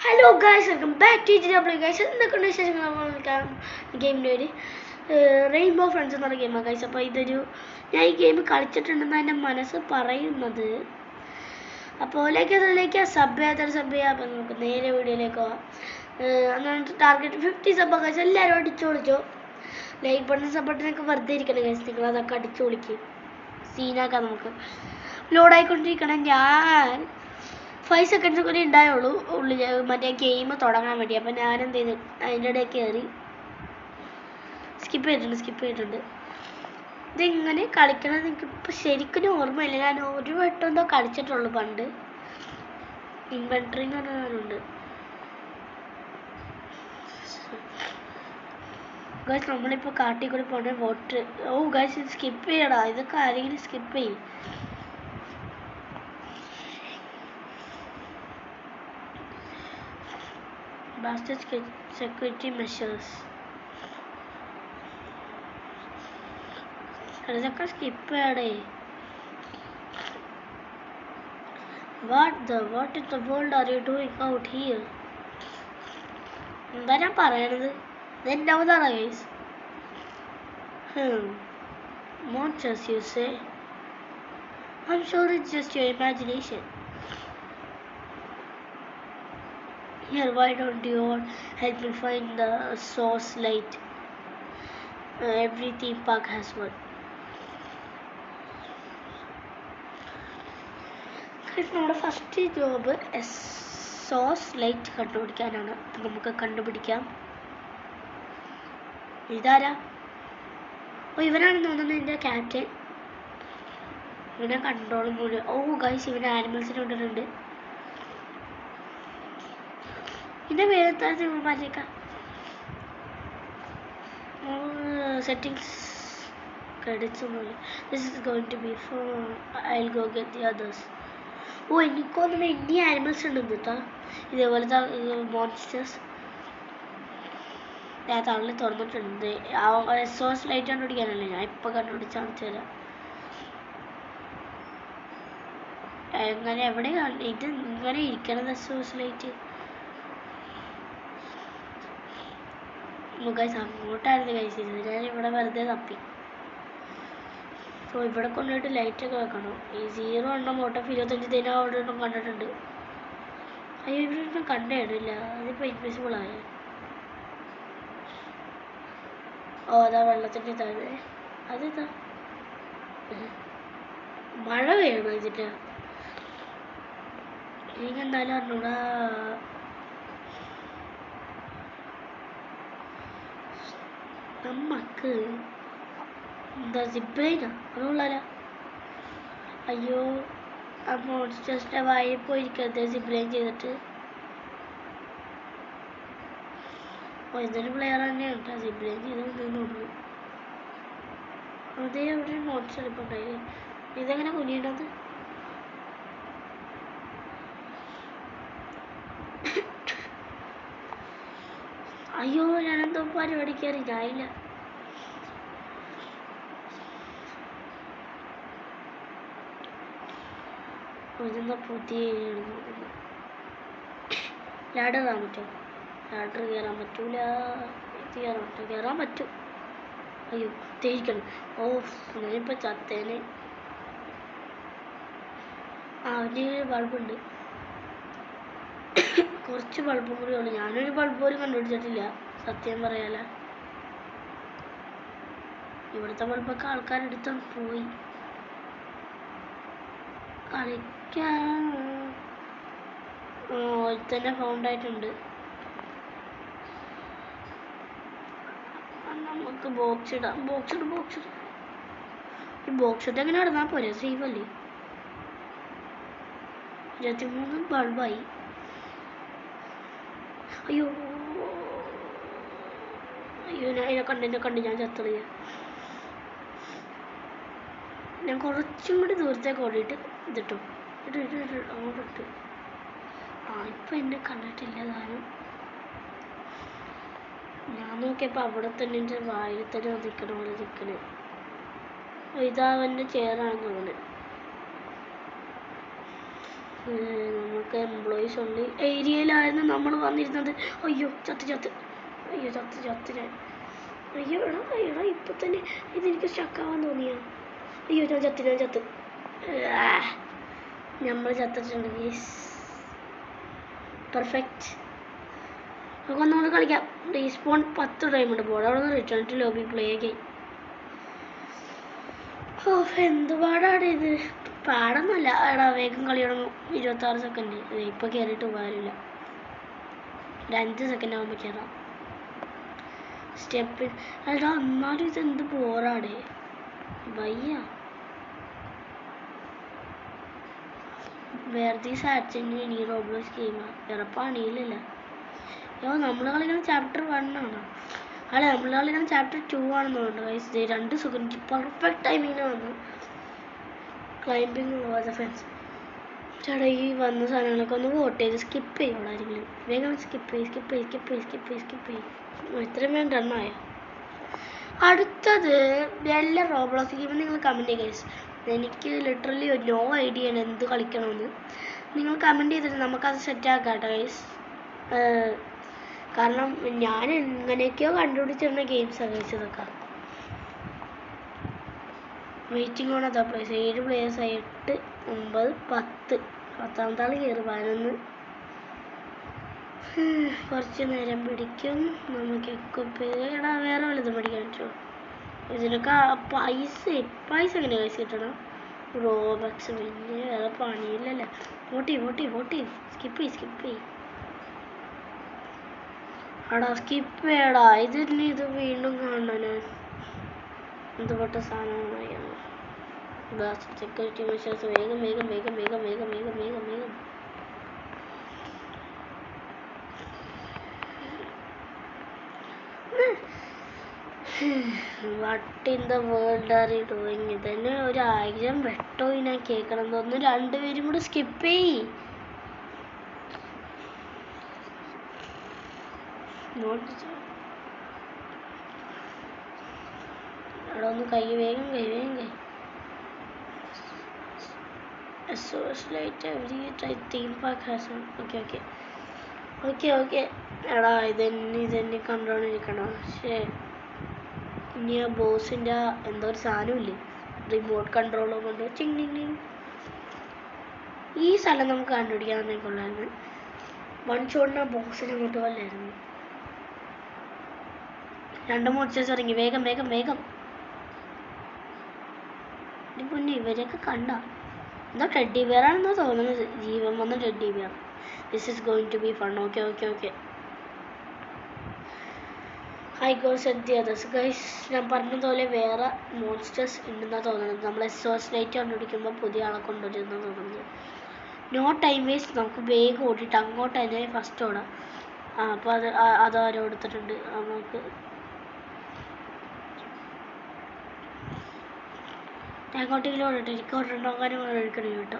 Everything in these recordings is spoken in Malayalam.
Hello guys, welcome back to GW guys. എന്തൊക്കെയുണ്ട് വിശേഷങ്ങൾ? ഗെയിമിൻ്റെ പേര് റെയിൻബോ ഫ്രണ്ട്സ് എന്നുള്ള ഗെയിമാണ് ഗൈസ്. അപ്പോൾ ഞാൻ ഈ ഗെയിം കളിച്ചിട്ടുണ്ടെന്ന് എൻ്റെ മനസ്സ് പറയുന്നത്. അപ്പോൾ ലൈക്ക് സബ് ചെയ്യാം. അപ്പോൾ നമുക്ക് നേരെ വീഡിയോയിലേക്ക് പോകാം. അങ്ങനെ ടാർഗറ്റ് 50 സബ്ബാണ് ഗൈസ്. എല്ലാവരും അടിച്ചു വിളിച്ചോ. ലൈക്ക് ബട്ടൺ സബ് ബട്ടനൊക്കെ വെറുതെ ഇരിക്കണം ഗൈസ്. നിങ്ങൾ അതൊക്കെ അടിച്ചു വിളിക്കും, സീനാക്കാം. നമുക്ക് ലോഡായിക്കൊണ്ടിരിക്കണം. ഞാൻ 5 സെക്കൻഡ്സ് കൂടി ഉണ്ടായുള്ളൂ ഉള്ളിൽ മറ്റേ ഗെയിം തുടങ്ങാൻ വേണ്ടി. അപ്പം ഞാൻ എന്ത് ചെയ്തു, അതിൻ്റെ ഇടയിൽ കയറി സ്കിപ്പ് ചെയ്തിട്ടുണ്ട്. ഇതെങ്ങനെ കളിക്കണം എന്ന് എനിക്കിപ്പോൾ ശരിക്കും ഓർമ്മയില്ല. ഞാൻ ഒരു വട്ടം എന്തോ കളിച്ചിട്ടുള്ളൂ പണ്ട്. ഇൻവെൻട്രി എന്ന് പറഞ്ഞാലുണ്ട് ഗൈസ്. നമ്മളിപ്പോൾ കാട്ടിൽ കൂടി പോണേ വോട്ട്. ഓ ഗൈസ്, ഇത് സ്കിപ്പ് ചെയ്യടാ. ഇതൊക്കെ ആരെങ്കിലും സ്കിപ്പ് ചെയ്യും. Security measures. ഇതൊക്കെ skip ചെയ്യടേ. What in the world are you doing out here? എന്താ ഞാൻ പറയണത്? ഇതെന്നാമതാണ് guys. Monsters, you say? I'm sure it's just your imagination. Here, why don't you all help me find the source light? Every theme park has one. നമ്മുടെ ഫസ്റ്റ് ജോബ് സോഴ്സ് ലൈറ്റ് കണ്ടുപിടിക്കാനാണ്. നമുക്ക് കണ്ടുപിടിക്കാം. ഇതാരാ? ഓ, ഇവനാണെന്ന് തോന്നുന്നു എൻ്റെ ക്യാപ്റ്റൻ. ഇവനെ കൺട്രോളും കൂടി. ഓ ഗൈസ്, ഇവനെ ആനിമൽസിനെ കൊണ്ടിട്ടുണ്ട്. ഇതിൻ്റെ പേര് മാറ്റിയേക്കാം. സെറ്റിംഗ്സ് ക്രെഡിറ്റ്സ് ഒന്നുമില്ല. This is going to be for I will go get the others. ഓ, എനിക്കൊന്നും ഇനി ആനിമൽസ് ഉണ്ടെന്ന് കേട്ടോ. ഇതേപോലത്തെ മോൺസ്റ്റേഴ്സ് ഞാൻ തള്ളി തുറന്നിട്ടുണ്ട്. സോഴ്സ് ലൈറ്റ് കണ്ടുപിടിക്കാനല്ലേ ഞാൻ ഇപ്പം കണ്ടുപിടിച്ചാണ് തരാം. എങ്ങനെ എവിടെ ഇത് ഇങ്ങനെ ഇരിക്കണത് സോഴ്സ് ലൈറ്റ്? ഗൈസ്, അങ്ങോട്ടായിരുന്നു കഴിച്ചിരുന്നത്. ഞാൻ ഇവിടെ വെറുതെ തപ്പി. സോ ഇവിടെ കൊണ്ടുപോയിട്ട് ലൈറ്റൊക്കെ വെക്കണം. ഈ 0 എണ്ണം ഔട്ട് ഓഫ് 25 ദിനം അവിടെ ഒന്നും കണ്ടിട്ടുണ്ട്. അയ്യോ, ഇവിടെ കണ്ടില്ല. അതിപ്പോൾ ഇൻവിസിബിൾ ആയ. ഓ, അതാ വെള്ളത്തിൻ്റെ ഇതാണ്. അതിതാ മഴ പെയ്യണം ഇതിൻ്റെ. എനിക്കെന്തായാലും അറിഞ്ഞൂടാ. നമ്മക്ക് എന്താ സിബ്ലൈനാ അതുള്ളാല? അയ്യോ, ആ മോൺസ്റ്റേഴ്സിൻ്റെ വായിൽ പോയിരിക്കരുത് സിബ്ലൈൻ ചെയ്തിട്ട്. ഓ, ഇതൊരു പ്ലെയർ തന്നെയാണ് കേട്ടോ. സിബ്ലൈൻ ചെയ്തെന്ന് തോന്നുന്നു. അതേ ഒരു മോൺസ്റ്റർ ഇപ്പം ഉണ്ടായില്ലേ. ഇതെങ്ങനെ കുനിയണത്? അയ്യോ, ഞാനെന്തോ പരിപാടി കയറി. ഞാനില്ല. ഇതെന്താ പുതിയ ലാഡർ കയറാൻ പറ്റുമോ? ലാഡർ കയറാൻ പറ്റൂല. ഇത് കയറാൻ പറ്റും. അയ്യോ, തേരിക്കണം. ഓ, ഞാനിപ്പോൾ ചത്തേനെ. അവന് ബൾബുണ്ട്. കുറച്ച് ബൾബും കൂടി ഉള്ളു. ഞാനൊരു ബൾബ് പോലും കണ്ടുപിടിച്ചിട്ടില്ല സത്യം പറയാല. ഇവിടുത്തെ ബൾബൊക്കെ ആൾക്കാരെടുത്തോണ്ട് പോയി. കളിക്കാൻ തന്നെ ഫൗണ്ട് ആയിട്ടുണ്ട്. നമുക്ക് ബോക്സ് ഇടാം. ഈ ബോക്സ് ഇട്ട് എങ്ങനെ ഇടുന്നാൽ പോരെ? സേഫ് അല്ലേ? 23 ബൾബായി. അയ്യോ എന്നെ കണ്ട് ഞാൻ ചത്തറിയ. ഞാൻ കുറച്ചും കൂടി ദൂരത്തേക്ക് ഓടിയിട്ട് ഇതിട്ടു അങ്ങോട്ടിട്ട്. ഇപ്പം എന്നെ കണ്ടിട്ടില്ല താനും. ഞാൻ നോക്കിയപ്പോൾ അവിടെ തന്നെ എൻ്റെ വായിൽ തന്നെ നിൽക്കണ പോലെ നിൽക്കണേ. ഇതാ അവൻ്റെ ചെയറാണെന്ന് തോന്നുന്നത്. നമുക്ക് എംപ്ലോയീസ് ഉണ്ട് ഏരിയയിലായിരുന്നു നമ്മൾ വന്നിരുന്നത്. അയ്യോ ചത്ത് അയ്യോ ചത്ത് ഞാൻ. അയ്യോ എടാ ഇപ്പൊ തന്നെ ഇതെനിക്ക് സ്റ്റക്കാവാൻ തോന്നിയാ. അയ്യോ ഞാൻ ചത്ത് നമ്മൾ ചത്തിട്ടുണ്ട്. പെർഫെക്റ്റ്. നമുക്ക് ഒന്നുകൂടെ കളിക്കാം. റീസ്പോൺ 10 ടൈമുണ്ട്. പോടെ അവിടെ നിന്ന് return to lobby play game. എന്ത് പാടാണ് ഇത്. പാടൊന്നുമല്ല. എടാ വേഗം കളി തുടങ്ങും. 26 സെക്കൻഡ്. ഇപ്പൊ കയറിയിട്ട് ഉപകാരമില്ല. ഒരു 5 സെക്കൻഡ് ആകുമ്പോൾ കയറാം. സ്റ്റെപ്പ്. എടാ എന്നാലും ഇതെന്ത് ബോറാടേ വയ്യ. വെറുതെ സാറ്റിന് ഇനി റോബ്ലോക്സ് ഗെയിമാണ്. വേറെ പണിയില്ലല്ലോ. നമ്മൾ കളിക്കുന്ന ചാപ്റ്റർ 1 ആണ്. അല്ല നമ്മൾ കളിക്കുന്ന ചാപ്റ്റർ 2 ആണെന്ന് തോന്നുന്നു. 2 സെക്കൻഡ് പെർഫെക്റ്റ് ടൈമിങ്ങിന് വന്നു. Climbing over the fence. ചേട്ടാ ഈ വന്ന സാധനങ്ങളൊക്കെ ഒന്ന് വോട്ട് ചെയ്ത് സ്കിപ്പ് ചെയ്യുള്ളൂ ആരെങ്കിലും. വേഗം സ്കിപ്പ് ചെയ്യും. ഇത്രയും വേണ്ട എണ്ണമായ. അടുത്തത് വല്ല റോബ്ലോക്സ് ഗെയിം നിങ്ങൾ കമൻറ്റ് ചെയ്യുക. എനിക്ക് ലിറ്ററലി നോ ഐഡിയ ആണ് എന്ത് കളിക്കണമെന്ന്. നിങ്ങൾ കമൻറ്റ് ചെയ്തിട്ട് നമുക്കത് സെറ്റാക്കാം കേട്ടോ ഗൈസ്. കാരണം ഞാൻ എങ്ങനെയൊക്കെയോ കണ്ടുപിടിച്ചിരുന്ന ഗെയിംസാണ് ഗൈസ് ഇതൊക്കെ. വെയിറ്റിംഗ് ഓൺ അതാ പ്ലേസ്. 7 പ്ലേയേഴ്സായി. 8, 9, 10. 10ാമത്തെ ആൾ കയറി. 11. കുറച്ച് നേരം പിടിക്കും. നമുക്കൊക്കെ പേടാ വേറെ വലുതും പഠിക്കാൻ പറ്റുമോ? ഇതിനൊക്കെ പൈസ എങ്ങനെ പൈസ കിട്ടണം? റോബക്സ്. പിന്നെ വേറെ പണിയില്ലല്ലോ. വോട്ട് സ്കിപ്പ് ചെയ്യും. എടാ സ്കിപ്പ് ചെയ്യടാ. ഇത് വീണ്ടും കാണണം ഞാൻ. എന്തുപെട്ട സാധനമാണ്. Security measures. വേഗം. What in the world are you doing? ഇതന്നെ 1000 വെട്ടോ ഞാൻ കേൾക്കണം തോന്നുന്നു. 2 പേരും കൂടെ സ്കിപ്പ് ചെയ്യ്. അവിടെ ഒന്ന് കൈ വേഗം SOS light every theme park has one. Okay. എടാ ഇതെന്നെ കണ്ടോണ്ടിരിക്കണം. പക്ഷേ ഇനി ആ ബോസിൻ്റെ എന്തോ ഒരു സാധനമില്ലേ റിമോട്ട് കൺട്രോളോ കൊണ്ട് ചിങ്. ഈ സ്ഥലം നമുക്ക് കണ്ടുപിടിക്കാൻ തന്നെ കൊള്ളായിരുന്നു. 1 ഷോട്ടിന് ആ ബോസിനെ അങ്ങോട്ട് കൊല്ലായിരുന്നു. 2 മോൺസ്റ്റേഴ്സ് ഇറങ്ങി. വേഗം. പിന്നെ ഇവരെയൊക്കെ കണ്ട എന്താ ടെഡ്ഡി ബിയർ ആണെന്നോ തോന്നുന്നത്. ജീവൻ വന്ന teddy bear. This is going to be fun. Okay. I go set the others guys. ഞാൻ പറഞ്ഞതുപോലെ വേറെ മോൺസ്റ്റേഴ്സ് ഉണ്ടെന്നാണ് തോന്നുന്നത്. നമ്മൾ SOS ലൈറ്റ് കണ്ടുപിടിക്കുമ്പോൾ പുതിയ ആളെ കൊണ്ടുവരുമെന്നാണ് തോന്നുന്നത്. No time waste. നമുക്ക് വേഗം ഓടിയിട്ട് അങ്ങോട്ട് തന്നെ ഫസ്റ്റ് ഓടാം. അപ്പോൾ അതാരോ എടുത്തിട്ടുണ്ട്. നമുക്ക് അങ്ങോട്ടെങ്കിലും ഓടട്ടെ. എനിക്ക് ഓടണ്ടാകാനും ഒഴിക്കണം കേട്ടോ.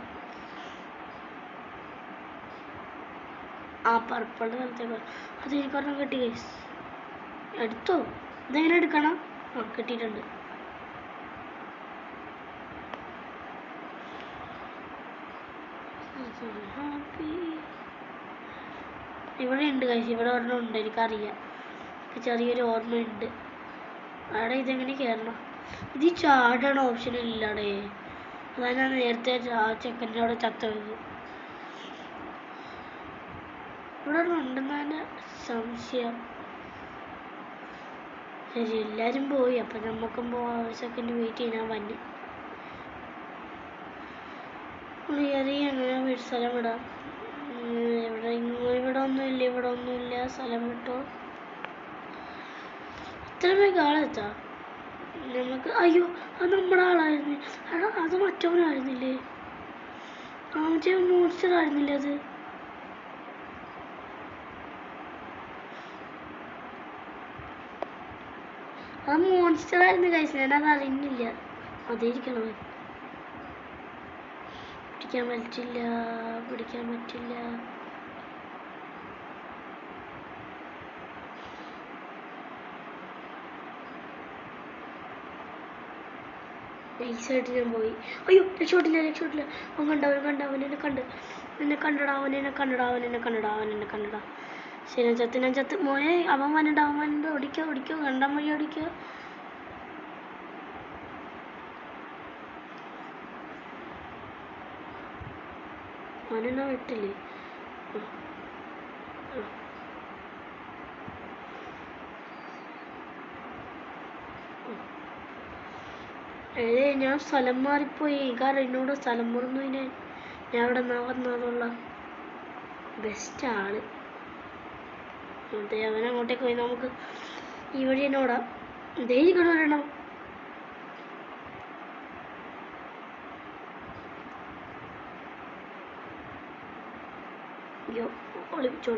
പർപ്പിൾ സ്ഥലത്തേക്ക് അത് എനിക്കൊരെണ്ണം കിട്ടി ഗൈസ്. എടുത്തോ? ഇതെങ്ങനെ എടുക്കണം? കിട്ടിയിട്ടുണ്ട്. ഇവിടെ ഉണ്ട് ഗൈസ്. ഇവിടെ ഒരെണ്ണം ഉണ്ട്. എനിക്കറിയാം. ചെറിയൊരു ഓർമ്മയുണ്ട്. അവിടെ ഇതെങ്ങനെ കയറണം? ഇത് ചാടണ ഓപ്ഷൻ ഇല്ലടേ. അതാണ് ഞാൻ നേരത്തെ ചെക്കൻ്റെ അവിടെ ചത്തത്. ഇവിടെ ഉണ്ടെന്നാണ് സംശയം. ശരി എല്ലാവരും പോയി. അപ്പം നമുക്കും പോവാം. 1 സെക്കൻഡ് വെയിറ്റ് ചെയ്യാൻ വന്നി. അങ്ങനെ സ്ഥലം വിടാം. ഇവിടെ ഒന്നുമില്ല. സ്ഥലം വിട്ടോ. ഇത്ര വേഗം ആളെത്താ നമുക്ക്. അയ്യോ അത് നമ്മുടെ ആളായിരുന്നു. എടാ അത് മറ്റവനായിരുന്നില്ലേ? മറ്റേ മോൺസ്റ്റർ ആയിരുന്നില്ലേ അത്? മോൺസ്റ്റർ ആയിരുന്നു കഴിച്ചത്. ഞാനത് അറിയുന്നില്ല. അതേരിക്കണം. പിടിക്കാൻ പറ്റില്ല. നൈസായിട്ട് ഞാൻ പോയി. അയ്യോ രക്ഷപ്പെട്ടില്ല. അവൻ കണ്ട എന്നെ കണ്ടടാ. ശരി ഞാൻ ചത്ത് മോനെ. അവൻ വന്നിട്ട് ഓടിക്കോ കണ്ടം വഴി ഓടിക്കോ. അവനെന്നാ വിട്ടില്ലേ. ഞാൻ സ്ഥലം മാറിപ്പോയി. കാരണം എന്നോട് സ്ഥലം മറന്നു. ഞാൻ ഇവിടെ വന്നതുള്ള ബെസ്റ്റ് ആള്. അതെ അവനങ്ങോട്ടേക്ക് പോയി. നമുക്ക് ഈ വഴി തന്നെ ഓടാം. ധൈര്യം വരണം. അയ്യോ ഒളിച്ചോ.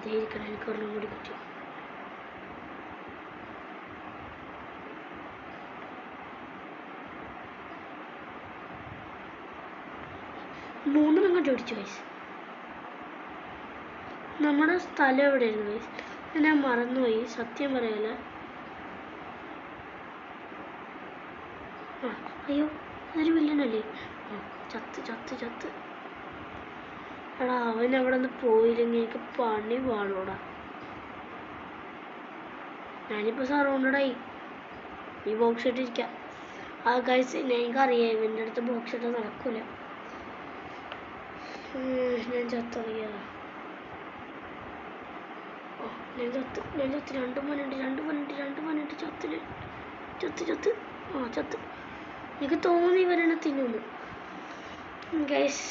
ധൈര്യം എനിക്ക് ഒരെണ്ണം കൂടി പറ്റും. മൂന്നെണ്ണം കണ്ടു പിടിച്ചു വയസ്സ്. നമ്മുടെ സ്ഥലം എവിടെയായിരുന്നു വയസ്സ്? ഞാൻ മറന്നുപോയി സത്യം പറയല. അയ്യോ അതൊരു വില്ലനല്ലേ. ചത്ത്. എടാ അവൻ അവിടെ നിന്ന് പോയില്ലെങ്കിൽ എനിക്ക് പണി പാടോടാ. ഞാനിപ്പോൾ സറൗണ്ടഡായി. ഈ ബോക്സ് ഇട്ടിരിക്കാം. ഗൈസ് എനിക്കറിയാം ഇവൻ്റെ അടുത്ത് ബോക്സ് ഇട്ട് നടക്കൂല. ഞാൻ ചത്തറിയാ. ഞാൻ ചത്ത്. രണ്ട് മണിട്ട് ചത്ത്. എനിക്ക് തോന്നി ഇവരെന്നെ തിന്നുന്നു. ഗൈസ്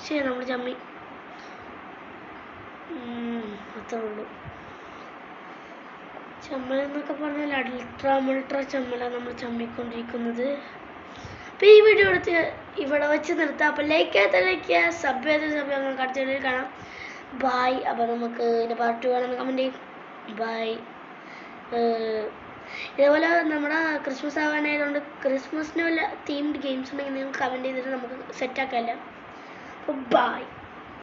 ശരി നമ്മൾ ചമ്മി. അത്രേ ഉള്ളൂ. ചമ്മലെന്നൊക്കെ പറഞ്ഞാൽ അൾട്രാ ചമ്മലാണ് നമ്മൾ ചമ്മിക്കൊണ്ടിരിക്കുന്നത്. അപ്പോൾ ഈ വീഡിയോ ഇവിടെ വെച്ച് നിർത്താം. അപ്പോൾ ലൈക്ക് ചെയ്യുക, സബ് ചെയ്ത് നമുക്ക് അടുത്ത വീഡിയോയിൽ കാണാം. ബൈ. അപ്പോൾ നമുക്ക് ഇതിൻ്റെ പാർട്ട് 2 വേണമെന്ന് കമൻറ്റ് ചെയ്യും. ബൈ. ഇതേപോലെ നമ്മുടെ ക്രിസ്മസ് ആവാനായതുകൊണ്ട് ക്രിസ്മസിന് വല്ല തീംഡ് ഗെയിംസ് ഉണ്ടെങ്കിൽ നിങ്ങൾ കമൻറ്റ് ചെയ്തിട്ട് നമുക്ക് സെറ്റാക്കാമല്ലോ. അപ്പോൾ ബൈ.